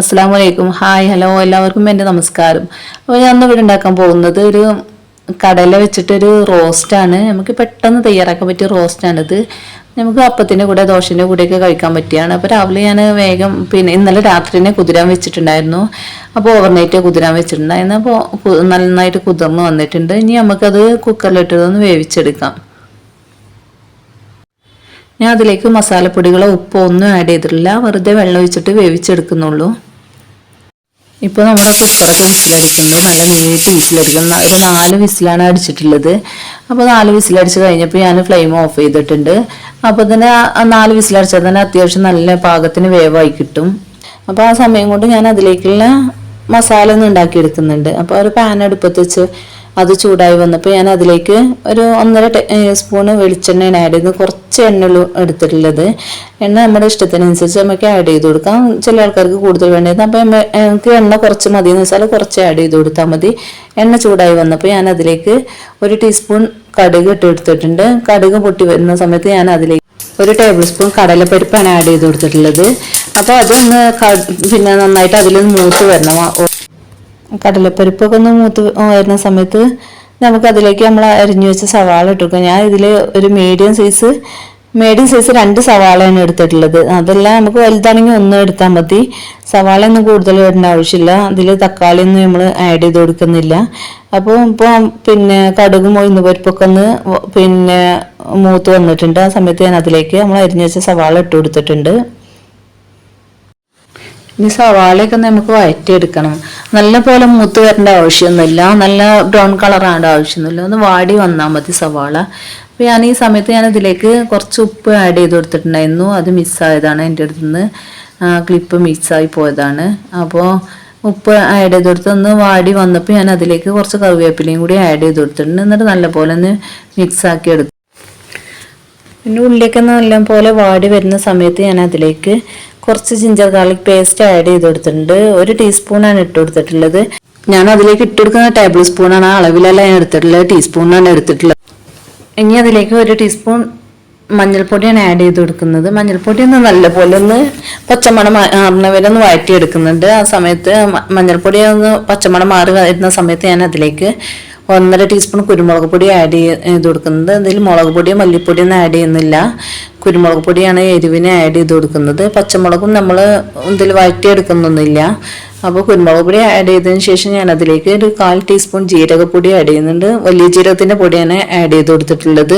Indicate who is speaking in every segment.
Speaker 1: അസ്സലാമു അലൈക്കും. Hi, hello, എല്ലാവർക്കും എൻ്റെ നമസ്കാരം. അപ്പോൾ ഞാൻ ഇന്ന് ഇവിടെ ഉണ്ടാക്കാൻ പോകുന്നത് ഒരു കടല വെച്ചിട്ടൊരു റോസ്റ്റാണ്. നമുക്ക് പെട്ടെന്ന് തയ്യാറാക്കാൻ പറ്റിയ റോസ്റ്റാണിത്. നമുക്ക് അപ്പത്തിൻ്റെ കൂടെ ദോശൻ്റെ കൂടെയൊക്കെ കഴിക്കാൻ പറ്റിയാണ്. അപ്പോൾ രാവിലെ ഞാൻ വേഗം ഇന്നലെ രാത്രി തന്നെ കുതിരാൻ വെച്ചിട്ടുണ്ടായിരുന്നു. അപ്പോൾ ഓവർനൈറ്റ് കുതിരാൻ വെച്ചിട്ടുണ്ടായിരുന്നു. അപ്പോൾ നന്നായിട്ട് കുതിർന്ന് വന്നിട്ടുണ്ട്. ഇനി നമുക്കത് കുക്കറിലിട്ടതൊന്ന് വേവിച്ചെടുക്കാം. ഞാൻ അതിലേക്ക് മസാലപ്പൊടികളോ ഉപ്പോ ഒന്നും ആഡ് ചെയ്തിട്ടില്ല, വെറുതെ വെള്ളം ഒഴിച്ചിട്ട് വേവിച്ചെടുക്കുന്നുള്ളൂ. ഇപ്പോൾ നമ്മുടെ കുക്കറൊക്കെ വിസിലടിക്കുന്നത് നല്ല നീട്ടി വിസിലടിക്കുന്ന ഒരു 4 വിസിലാണ് അടിച്ചിട്ടുള്ളത്. അപ്പോൾ 4 വിസിലടിച്ച് കഴിഞ്ഞപ്പോൾ ഞാൻ ഫ്ലെയിം ഓഫ് ചെയ്തിട്ടുണ്ട്. അപ്പോൾ തന്നെ 4 വിസിലടിച്ചാൽ തന്നെ അത്യാവശ്യം നല്ല പാകത്തിന് വേവായി കിട്ടും. അപ്പോൾ ആ സമയം കൊണ്ട് ഞാൻ അതിലേക്കുള്ള മസാല ഒന്ന് ഉണ്ടാക്കിയെടുക്കുന്നുണ്ട്. അപ്പോൾ ഒരു പാൻ അടുപ്പത്ത് വെച്ച് അത് ചൂടായി വന്നപ്പോൾ ഞാൻ അതിലേക്ക് ഒരു 1.5 സ്പൂണ് വെളിച്ചെണ്ണ ആഡ് ചെയ്ത് കുറച്ച് എണ്ണ എടുത്തിട്ടുള്ളത്. എണ്ണ നമ്മുടെ ഇഷ്ടത്തിനനുസരിച്ച് നമുക്ക് ആഡ് ചെയ്ത് കൊടുക്കാം. ചില ആൾക്കാർക്ക് കൂടുതൽ വേണ്ടത്, അപ്പോൾ എനിക്ക് എണ്ണ കുറച്ച് മതി എന്ന് വെച്ചാൽ കുറച്ച് ആഡ് ചെയ്ത് കൊടുത്താൽ മതി. എണ്ണ ചൂടായി വന്നപ്പോൾ ഞാൻ അതിലേക്ക് 1 ടീസ്പൂൺ കടുക് ഇട്ടെടുത്തിട്ടുണ്ട്. കടുക് പൊട്ടി വരുന്ന സമയത്ത് ഞാൻ അതിലേക്ക് 1 ടേബിൾ സ്പൂൺ കടലപ്പരിപ്പാണ് ആഡ് ചെയ്ത് കൊടുത്തിട്ടുള്ളത്. അപ്പോൾ അതൊന്ന് നന്നായിട്ട് അതിലൊന്ന് മൂത്ത് വരണം. കടലപ്പരിപ്പൊക്കെ ഒന്ന് മൂത്ത് വരുന്ന സമയത്ത് നമുക്കതിലേക്ക് നമ്മൾ അരിഞ്ഞു വെച്ച സവാള ഇട്ട് കൊടുക്കാം. ഞാൻ ഇതിൽ ഒരു മീഡിയം സൈസ് 2 സവാളയാണ് എടുത്തിട്ടുള്ളത്. അതെല്ലാം നമുക്ക് വലുതാണെങ്കിൽ 1 എടുത്താൽ മതി. സവാള ഒന്നും കൂടുതൽ ഇടേണ്ട ആവശ്യമില്ല. അതിൽ തക്കാളി ഒന്നും നമ്മൾ ആഡ് ചെയ്ത് കൊടുക്കുന്നില്ല. അപ്പോൾ കടുകും ഉഴുന്ന് പരിപ്പൊക്കെ ഒന്ന് മൂത്ത് വന്നിട്ടുണ്ട്. ആ സമയത്ത് ഞാൻ അതിലേക്ക് നമ്മൾ അരിഞ്ഞു വെച്ച സവാള ഇട്ട് കൊടുത്തിട്ടുണ്ട്. ഇനി സവാളയൊക്കെ നമുക്ക് വഴറ്റിയെടുക്കണം. നല്ല പോലെ മൂത്ത് വരേണ്ട ആവശ്യമൊന്നുമില്ല, നല്ല ബ്രൗൺ കളർ ആവേണ്ട ആവശ്യമൊന്നുമില്ല, ഒന്ന് വാടി വന്നാൽ മതി സവാള. അപ്പോൾ ഞാൻ ഈ സമയത്ത് ഇതിലേക്ക് കുറച്ച് ഉപ്പ് ആഡ് ചെയ്ത് കൊടുത്തിട്ടുണ്ടായിരുന്നു. അത് മിസ്സായതാണ്, എൻ്റെ അടുത്ത് നിന്ന് ക്ലിപ്പ് മിസ്സായി പോയതാണ്. അപ്പോൾ ഉപ്പ് ആഡ് ചെയ്ത് കൊടുത്ത് ഒന്ന് വാടി വന്നപ്പോൾ ഞാൻ അതിലേക്ക് കുറച്ച് കറിവേപ്പിലയും കൂടി ആഡ് ചെയ്ത് കൊടുത്തിട്ടുണ്ട്. എന്നിട്ട് നല്ലപോലെ ഒന്ന് മിക്സാക്കി എടുക്കും. പിന്നെ ഉള്ളിയൊക്കെ നല്ലപോലെ വാടി വരുന്ന സമയത്ത് ഞാൻ അതിലേക്ക് കുറച്ച് ജിഞ്ചർ ഗാർലിക് പേസ്റ്റ് ആഡ് ചെയ്ത് കൊടുത്തിട്ടുണ്ട്. 1 ടീസ്പൂണാണ് ഇട്ട് കൊടുത്തിട്ടുള്ളത്. ഞാൻ അതിലേക്ക് ഇട്ട് കൊടുക്കുന്ന ടേബിൾ സ്പൂണാണ്, അളവിലല്ല ഞാൻ എടുത്തിട്ടുള്ളത്, ടീസ്പൂണാണ് എടുത്തിട്ടുള്ളത്. ഇനി അതിലേക്ക് 1 ടീസ്പൂൺ മഞ്ഞൾപ്പൊടിയാണ് ആഡ് ചെയ്ത് കൊടുക്കുന്നത്. മഞ്ഞൾപ്പൊടി ഒന്ന് നല്ലപോലെ ഒന്ന് പച്ചമണം മാറുന്നവരെ ഒന്ന് വഴറ്റിയെടുക്കുന്നുണ്ട്. ആ സമയത്ത് മഞ്ഞൾപ്പൊടി ഒന്ന് പച്ചമണം മാറി വരുന്ന സമയത്ത് ഞാൻ അതിലേക്ക് 1.5 ടീസ്പൂൺ കുരുമുളക് പൊടി ആഡ് ചെയ്ത് കൊടുക്കുന്നത്. ഇതിൽ മുളക് പൊടിയോ മല്ലിപ്പൊടിയോ ഒന്നും ആഡ് ചെയ്യുന്നില്ല, കുരുമുളക് പൊടിയാണ് എരിവിന് ആഡ് ചെയ്ത് കൊടുക്കുന്നത്. പച്ചമുളകും നമ്മൾ ഇതിൽ വഴറ്റിയെടുക്കുന്നൊന്നുമില്ല. അപ്പോൾ കുരുമുളക് പൊടി ആഡ് ചെയ്തതിന് ശേഷം ഞാൻ അതിലേക്ക് ഒരു 1/4 ടീസ്പൂൺ ജീരകപ്പൊടി ആഡ് ചെയ്യുന്നുണ്ട്. വലിയ ജീരകത്തിൻ്റെ പൊടിയാണ് ആഡ് ചെയ്ത് കൊടുത്തിട്ടുള്ളത്.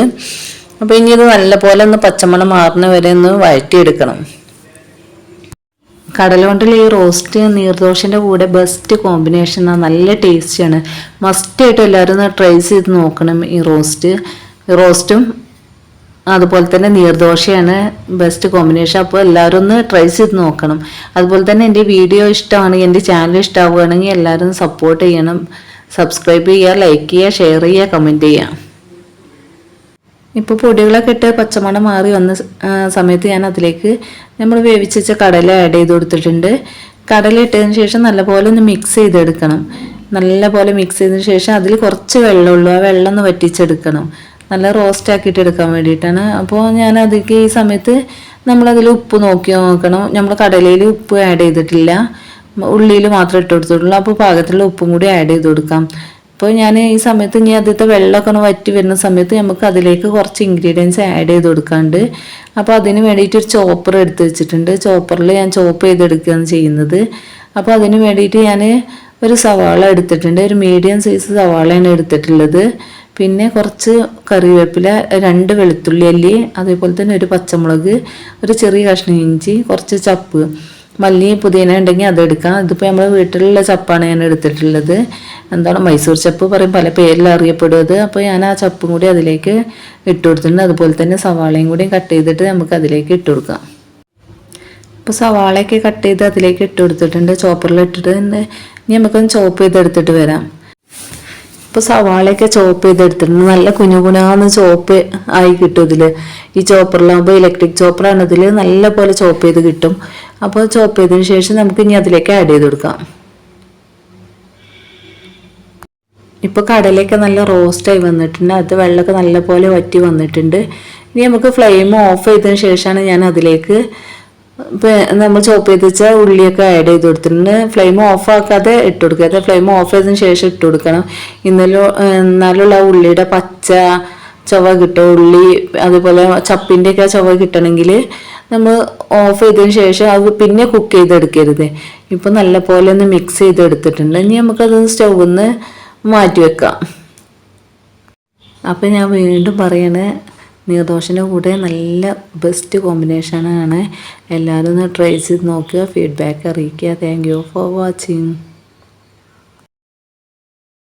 Speaker 1: അപ്പോൾ ഇനി ഇത് നല്ലപോലെ ഒന്ന് പച്ചമണം മാറുന്ന വരെ ഒന്ന് വഴറ്റിയെടുക്കണം. കടല കൊണ്ടുള്ള ഈ റോസ്റ്റ് നീർദോശൻ്റെ കൂടെ ബെസ്റ്റ് കോമ്പിനേഷനാണ്, നല്ല ടേസ്റ്റിയാണ്. മസ്റ്റായിട്ട് എല്ലാവരും ഒന്ന് ട്രൈ ചെയ്ത് നോക്കണം. ഈ റോസ്റ്റും അതുപോലെ തന്നെ നീർദോശയാണ് ബെസ്റ്റ് കോമ്പിനേഷൻ. അപ്പോൾ എല്ലാവരും ഒന്ന് ട്രൈ ചെയ്ത് നോക്കണം. അതുപോലെ തന്നെ എൻ്റെ വീഡിയോ ഇഷ്ടമാണെങ്കിൽ, എൻ്റെ ചാനൽ ഇഷ്ടമാവുകയാണെങ്കിൽ എല്ലാവരും സപ്പോർട്ട് ചെയ്യണം. സബ്സ്ക്രൈബ് ചെയ്യുക, ലൈക്ക് ചെയ്യുക, ഷെയർ ചെയ്യുക, കമൻറ്റ് ചെയ്യുക. ഇപ്പോൾ പൊടികളൊക്കെ ഇട്ട് പച്ചമണം മാറി വന്ന സമയത്ത് ഞാൻ അതിലേക്ക് നമ്മൾ വേവിച്ച് വെച്ച കടല ആഡ് ചെയ്ത് കൊടുത്തിട്ടുണ്ട്. കടല ഇട്ടതിന് ശേഷം നല്ലപോലെ ഒന്ന് മിക്സ് ചെയ്തെടുക്കണം. നല്ലപോലെ മിക്സ് ചെയ്തതിന് ശേഷം അതിൽ കുറച്ച് വെള്ളമുള്ളൂ, ആ വെള്ളം ഒന്ന് വറ്റിച്ചെടുക്കണം. നല്ല റോസ്റ്റ് ആക്കിയിട്ട് എടുക്കാൻ വേണ്ടിയിട്ടാണ്. അപ്പോൾ ഞാൻ അതിലേക്ക് ഈ സമയത്ത് നമ്മളതിൽ ഉപ്പ് നോക്കണം. നമ്മൾ കടലയിൽ ഉപ്പ് ആഡ് ചെയ്തിട്ടില്ല, ഉള്ളിയിൽ മാത്രമേ ഇട്ട് കൊടുത്തിട്ടുള്ളൂ. അപ്പോൾ പാകത്തിലുള്ള ഉപ്പും കൂടി ആഡ് ചെയ്ത് കൊടുക്കാം. അപ്പോൾ ഞാൻ ഈ സമയത്ത് ഇനി ആദ്യത്തെ വെള്ളമൊക്കെ ഒന്ന് വറ്റി വരുന്ന സമയത്ത് നമുക്ക് അതിലേക്ക് കുറച്ച് ഇൻഗ്രീഡിയൻസ് ആഡ് ചെയ്ത് കൊടുക്കാണ്ട്. അപ്പോൾ അതിന് വേണ്ടിയിട്ട് ഒരു ചോപ്പർ എടുത്ത് വെച്ചിട്ടുണ്ട്. ചോപ്പറിൽ ഞാൻ ചോപ്പ് ചെയ്തെടുക്കുകയാണ് ചെയ്യുന്നത്. അപ്പോൾ അതിന് വേണ്ടിയിട്ട് ഞാൻ ഒരു സവാള എടുത്തിട്ടുണ്ട്. ഒരു മീഡിയം സൈസ് സവാളയാണ് എടുത്തിട്ടുള്ളത്. പിന്നെ കുറച്ച് കറിവേപ്പില, 2 വെളുത്തുള്ളി അല്ലി, അതേപോലെ തന്നെ 1 പച്ചമുളക്, ഒരു ചെറിയ കഷ്ണം ഇഞ്ചി, കുറച്ച് ചപ്പ്, മല്ലി പുതിന ഉണ്ടെങ്കിൽ അതെടുക്കാം. ഇതിപ്പോൾ നമ്മൾ വീട്ടിലുള്ള ചപ്പാണ് ഞാൻ എടുത്തിട്ടുള്ളത്. മൈസൂർ ചപ്പ് പറയും, പല പേരിൽ അറിയപ്പെടും അത്. അപ്പോൾ ഞാൻ ആ ചപ്പും കൂടി അതിലേക്ക് ഇട്ട് കൊടുത്തിട്ടുണ്ട്. അതുപോലെ തന്നെ സവാളയും കൂടി കട്ട് ചെയ്തിട്ട് നമുക്ക് അതിലേക്ക് ഇട്ട് കൊടുക്കാം. ഇപ്പോൾ സവാളയൊക്കെ കട്ട് ചെയ്ത് അതിലേക്ക് ഇട്ട് കൊടുത്തിട്ടുണ്ട്. ചോപ്പറിൽ ഇട്ടിട്ട് ഇനി നമുക്കൊന്ന് ചോപ്പ് ചെയ്തെടുത്തിട്ട് വരാം. ഇപ്പോൾ സവാളയൊക്കെ ചോപ്പ് ചെയ്തെടുത്തിട്ടുണ്ട്. നല്ല കുഞ്ഞുകുഞ്ഞാന്ന് ചോപ്പ് ആയി കിട്ടും ഇതിൽ. ഈ ചോപ്പറിലാകുമ്പോൾ ഇലക്ട്രിക് ചോപ്പറാണ്, ഇതിൽ നല്ല പോലെ ചോപ്പ് ചെയ്ത് കിട്ടും. അപ്പോൾ ചോപ്പ് ചെയ്തതിന് ശേഷം നമുക്ക് ഇനി അതിലേക്ക് ആഡ് ചെയ്ത് കൊടുക്കാം. ഇപ്പോൾ കടലയൊക്കെ നല്ല റോസ്റ്റായി വന്നിട്ടുണ്ട്. അത് വെള്ളമൊക്കെ നല്ലപോലെ വറ്റി വന്നിട്ടുണ്ട്. ഇനി നമുക്ക് ഫ്ലെയിം ഓഫ് ചെയ്തതിന് ശേഷമാണ് ഞാൻ അതിലേക്ക് നമ്മൾ ചോപ്പ് ചെയ്ത് വെച്ചാൽ ഉള്ളിയൊക്കെ ആഡ് ചെയ്ത് കൊടുത്തിട്ടുണ്ട്. ഫ്ലെയിം ഓഫ് ആക്കാതെ ഇട്ട് കൊടുക്കുക. ഫ്ലെയിം ഓഫ് ചെയ്തതിന് ശേഷം ഇട്ട് കൊടുക്കണം. എന്നാലുള്ള ഉള്ളിയുടെ പച്ച ചൊവ കിട്ടും. ഉള്ളി അതുപോലെ ചപ്പിൻ്റെയൊക്കെ ചൊവ കിട്ടണമെങ്കിൽ നമ്മൾ ഓഫ് ചെയ്തതിന് ശേഷം അത് പിന്നെ കുക്ക് ചെയ്തെടുക്കരുത്. ഇപ്പം നല്ല പോലെ ഒന്ന് മിക്സ് ചെയ്തെടുത്തിട്ടുണ്ട്. ഇനി നമുക്കത് സ്റ്റൗവിൽ നിന്ന് മാറ്റി വെക്കാം. അപ്പം ഞാൻ വീണ്ടും പറയണേ, നീർദോശൻ്റെ കൂടെ നല്ല ബെസ്റ്റ് കോമ്പിനേഷനാണ്. എല്ലാവരും ഒന്ന് ട്രൈ ചെയ്ത് നോക്കുക, ഫീഡ്ബാക്ക് അറിയിക്കുക. Thank you for watching.